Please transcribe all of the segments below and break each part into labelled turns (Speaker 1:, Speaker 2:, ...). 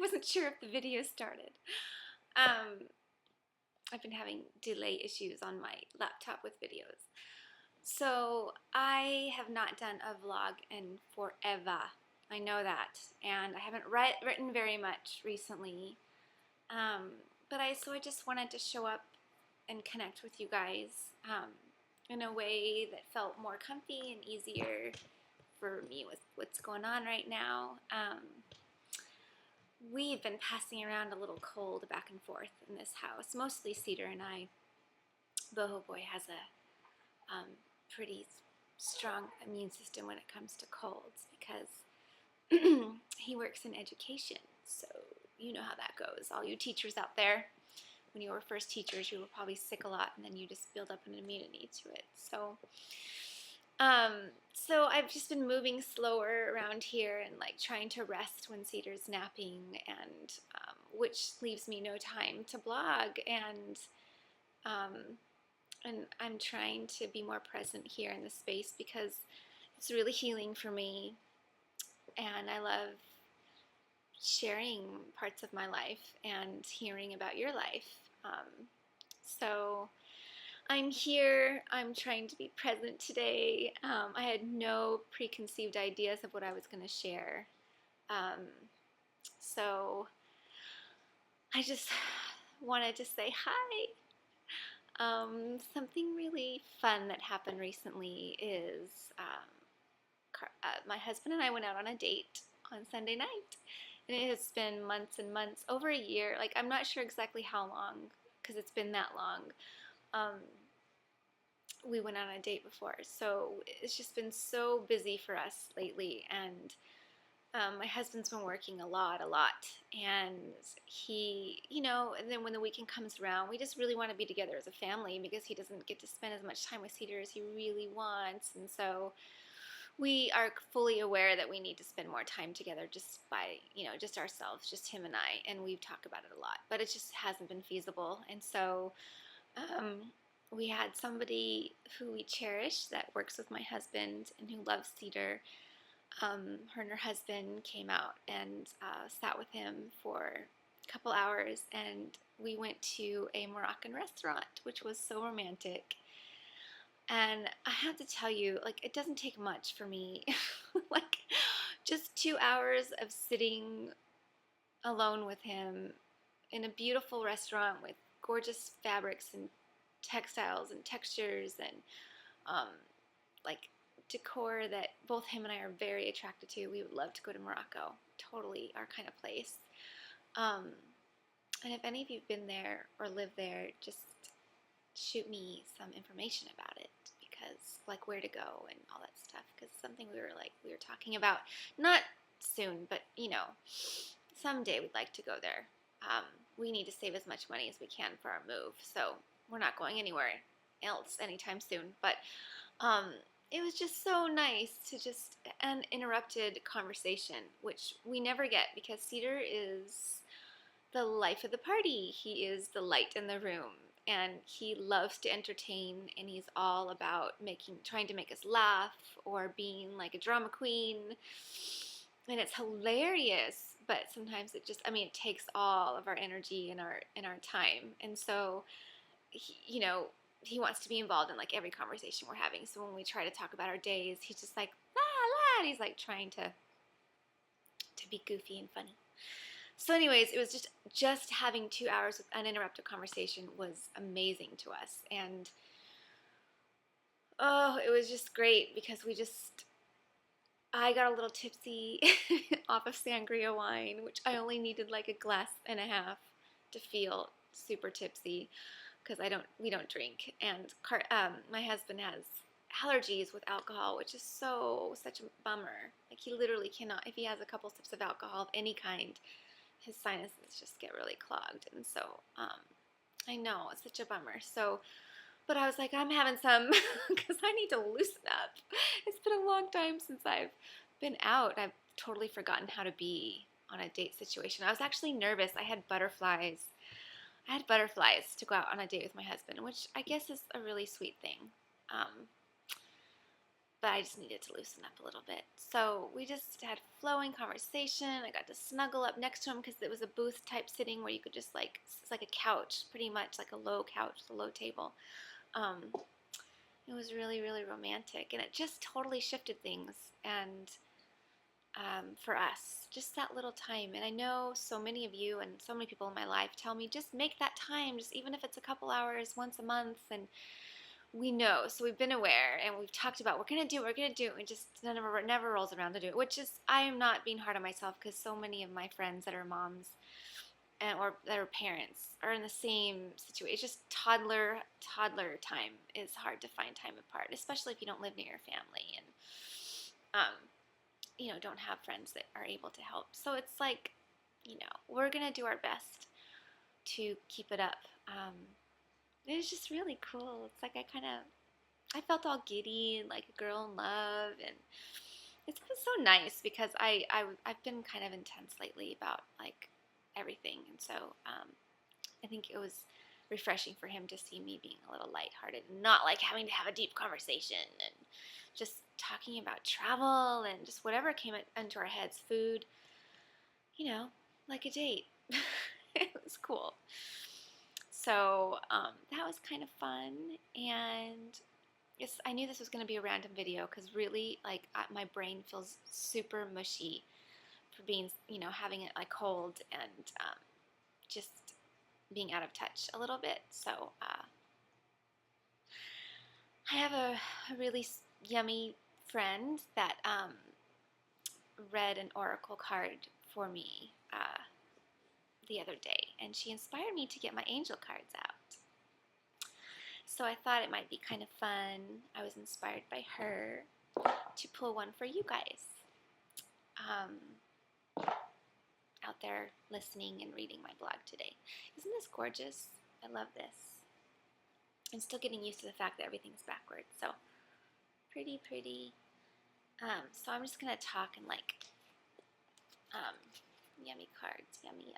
Speaker 1: wasn't sure if the video started. Um, I've been having delay issues on my laptop with videos. So I have not done a vlog in forever. I know that. And I haven't written very much recently. Um, so I just wanted to show up and connect with you guys in a way that felt more comfy and easier for me with what's going on right now. We've been passing around a little cold back and forth in this house, mostly Cedar and I. Boho Boy has a pretty strong immune system when it comes to colds because he works in education, so you know how that goes. All you teachers out there, when you were first teachers, you were probably sick a lot, and then you just build up an immunity to it. So I've just been moving slower around here and like trying to rest when Cedar's napping, and which leaves me no time to blog, um, and I'm trying to be more present here in the space because it's really healing for me, and I love sharing parts of my life and hearing about your life. So I'm here. I'm trying to be present today. I had no preconceived ideas of what I was going to share. So I just wanted to say hi. Something really fun that happened recently is my husband and I went out on a date on Sunday night. And it has been months and months, over a year. Like, I'm not sure exactly how long, because it's been that long. We went on a date before, so it's just been so busy for us lately, and my husband's been working a lot, and he, and then when the weekend comes around, we just really want to be together as a family because he doesn't get to spend as much time with Cedar as he really wants, and so we are fully aware that we need to spend more time together just by, just ourselves, just him and I, and we've talked about it a lot, but it just hasn't been feasible, and so we had somebody who we cherish that works with my husband and who loves Cedar. Her and her husband came out and sat with him for a couple hours, and we went to a Moroccan restaurant, which was so romantic. And I have to tell you, like, it doesn't take much for me. Like, just 2 hours of sitting alone with him in a beautiful restaurant with gorgeous fabrics and textiles and textures and like decor that both him and I are very attracted to. We would love to go to Morocco. Totally our kind of place. And if any of you've been there or lived there, just shoot me some information about it, because like where to go and all that stuff, because something we were talking about, not soon, but someday we'd like to go there. We need to save as much money as we can for our move, so we're not going anywhere else anytime soon. But it was just so nice to just an uninterrupted conversation, which we never get because Cedar is the life of the party. He is the light in the room, and he loves to entertain, and he's all about trying to make us laugh or being like a drama queen, and it's hilarious. But sometimes it takes all of our energy and our time, and so he wants to be involved in like every conversation we're having. So when we try to talk about our days, he's just like la la, and he's like trying to be goofy and funny. So anyways, it was just having 2 hours with uninterrupted conversation was amazing to us. And oh, it was just great because I got a little tipsy off of sangria wine, which I only needed like a glass and a half to feel super tipsy, because we don't drink. And my husband has allergies with alcohol, which is such a bummer. Like, he literally cannot, if he has a couple sips of alcohol of any kind, his sinuses just get really clogged. And so I know, it's such a bummer. So, but I was like, I'm having some because I need to loosen up. It's been a long time since I've been out. I've totally forgotten how to be on a date situation. I was actually nervous. I had butterflies to go out on a date with my husband, which I guess is a really sweet thing. but I just needed to loosen up a little bit. So we just had flowing conversation. I got to snuggle up next to him because it was a booth type sitting where you could just like, it's like a couch, pretty much like a low couch, a low table. It was really, really romantic, and it just totally shifted things. And for us, just that little time. And I know so many of you and so many people in my life tell me just make that time, just even if it's a couple hours once a month. And we know, so we've been aware, and we've talked about we're gonna do, and just never rolls around to do it. Which is, I am not being hard on myself because so many of my friends that are moms or that are parents are in the same situation. It's just toddler time is hard to find time apart, especially if you don't live near your family and don't have friends that are able to help. So it's like, we're gonna do our best to keep it up. It was just really cool. It's like I felt all giddy and like a girl in love, and it's been so nice because I've been kind of intense lately about like everything, and so I think it was refreshing for him to see me being a little lighthearted and not like having to have a deep conversation and just talking about travel and just whatever came into our heads, food, like a date. It was cool. So that was kind of fun, and I knew this was going to be a random video because really, like, my brain feels super mushy for being, having it like cold and just being out of touch a little bit. So I have a really yummy friend that read an oracle card for me the other day, and she inspired me to get my angel cards out. So I thought it might be kind of fun. I was inspired by her to pull one for you guys out there listening and reading my blog today. Isn't this gorgeous? I love this. I'm still getting used to the fact that everything's backwards. So pretty. So I'm just going to talk and like yummy cards. Yummy.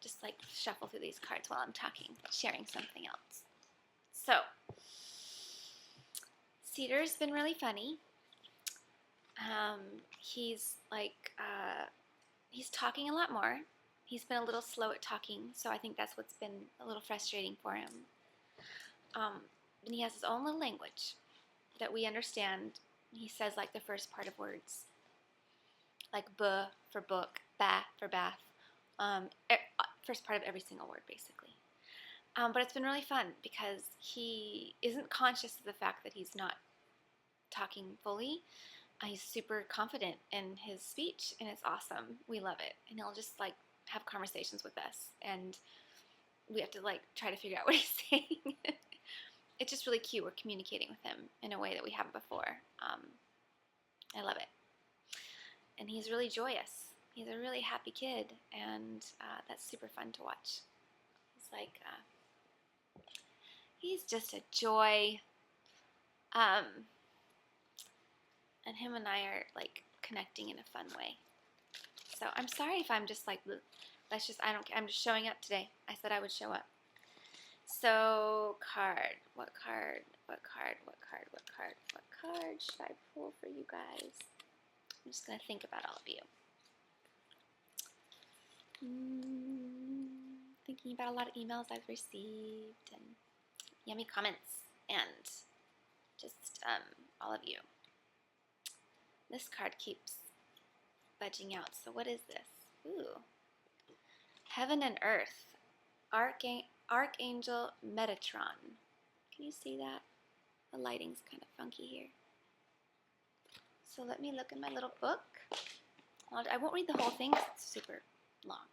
Speaker 1: Just like shuffle through these cards while I'm talking, sharing something else. So, Cedar's been really funny. He's like, he's talking a lot more. He's been a little slow at talking, so I think that's what's been a little frustrating for him. And he has his own little language that we understand. He says like the first part of words, like "buh" for book, "bah" for bath. First part of every single word, basically. But it's been really fun because he isn't conscious of the fact that he's not talking fully. He's super confident in his speech, and it's awesome. We love it. And he'll just like have conversations with us, and we have to like try to figure out what he's saying. It's just really cute. We're communicating with him in a way that we haven't before. I love it. And he's really joyous. He's a really happy kid, and that's super fun to watch. He's like, he's just a joy. And him and I are like connecting in a fun way. So I'm sorry if I'm just like, I'm just showing up today. I said I would show up. So what card should I pull for you guys? I'm just going to think about all of you. Thinking about a lot of emails I've received and yummy comments and just all of you. This card keeps budging out. So what is this? Ooh. Heaven and Earth. Archangel Metatron. Can you see that? The lighting's kind of funky here. So let me look in my little book. I won't read the whole thing because it's super long.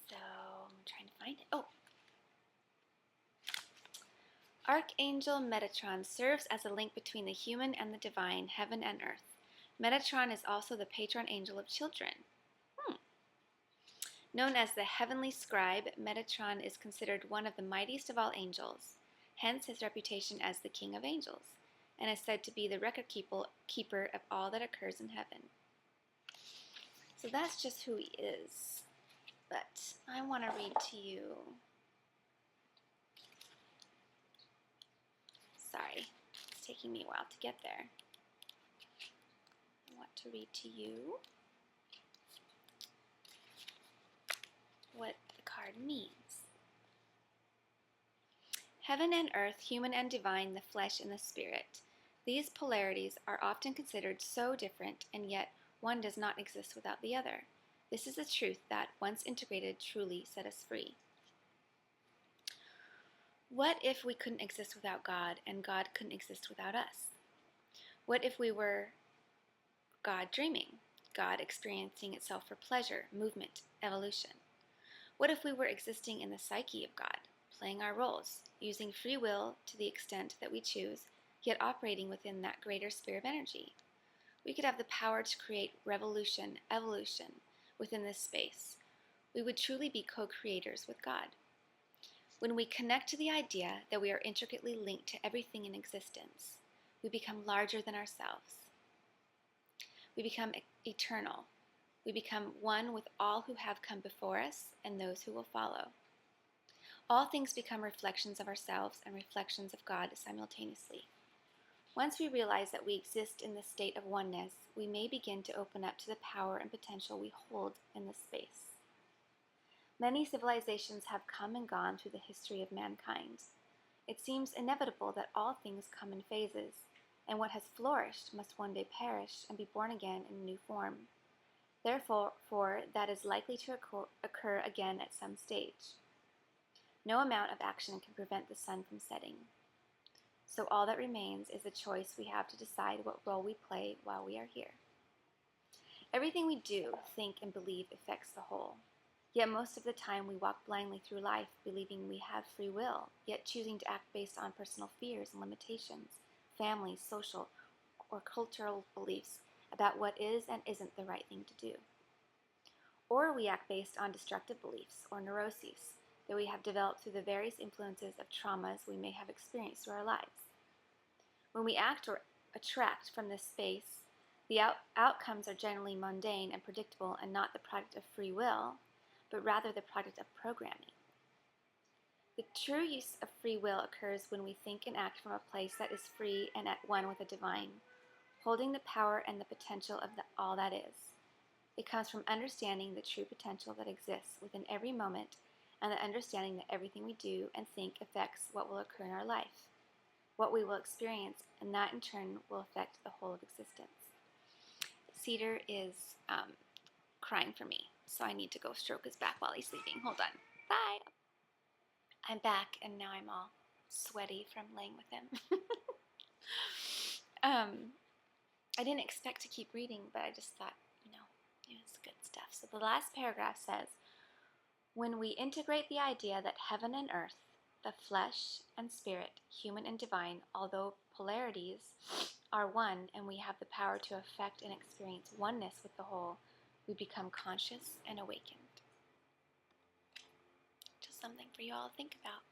Speaker 1: So I'm trying to find it. Oh. Archangel Metatron serves as a link between the human and the divine, heaven and earth. Metatron is also the patron angel of children. Known as the heavenly scribe, Metatron is considered one of the mightiest of all angels, hence his reputation as the king of angels, and is said to be the record keeper of all that occurs in heaven. So that's just who he is. but I want to read to you. Sorry, it's taking me a while to get there. I want to read to you what the card means. Heaven and earth, human and divine, the flesh and the spirit. These polarities are often considered so different, and yet one does not exist without the other. This is a truth that, once integrated, truly set us free. What if we couldn't exist without God, and God couldn't exist without us? What if we were God dreaming, God experiencing itself for pleasure, movement, evolution? What if we were existing in the psyche of God, playing our roles, using free will to the extent that we choose, yet operating within that greater sphere of energy? We could have the power to create revolution, evolution within this space. We would truly be co-creators with God. When we connect to the idea that we are intricately linked to everything in existence, we become larger than ourselves. We become eternal. We become one with all who have come before us and those who will follow. All things become reflections of ourselves and reflections of God simultaneously. Once we realize that we exist in this state of oneness, we may begin to open up to the power and potential we hold in this space. Many civilizations have come and gone through the history of mankind. It seems inevitable that all things come in phases, and what has flourished must one day perish and be born again in a new form. Therefore, that is likely to occur again at some stage. No amount of action can prevent the sun from setting. So all that remains is the choice we have to decide what role we play while we are here. Everything we do, think, and believe affects the whole. Yet most of the time we walk blindly through life, believing we have free will, yet choosing to act based on personal fears and limitations, family, social, or cultural beliefs about what is and isn't the right thing to do. Or we act based on destructive beliefs or neuroses that we have developed through the various influences of traumas we may have experienced through our lives. When we act or attract from this space, the outcomes are generally mundane and predictable and not the product of free will, but rather the product of programming. The true use of free will occurs when we think and act from a place that is free and at one with the divine, holding the power and the potential of all that is. It comes from understanding the true potential that exists within every moment and the understanding that everything we do and think affects what will occur in our life, what we will experience, and that in turn will affect the whole of existence. Cedar is crying for me, so I need to go stroke his back while he's sleeping. Hold on. Bye. I'm back, and now I'm all sweaty from laying with him. I didn't expect to keep reading, but I just thought, it was good stuff. So the last paragraph says, when we integrate the idea that heaven and earth, the flesh and spirit, human and divine, although polarities, are one, and we have the power to affect and experience oneness with the whole, we become conscious and awakened. Just something for you all to think about.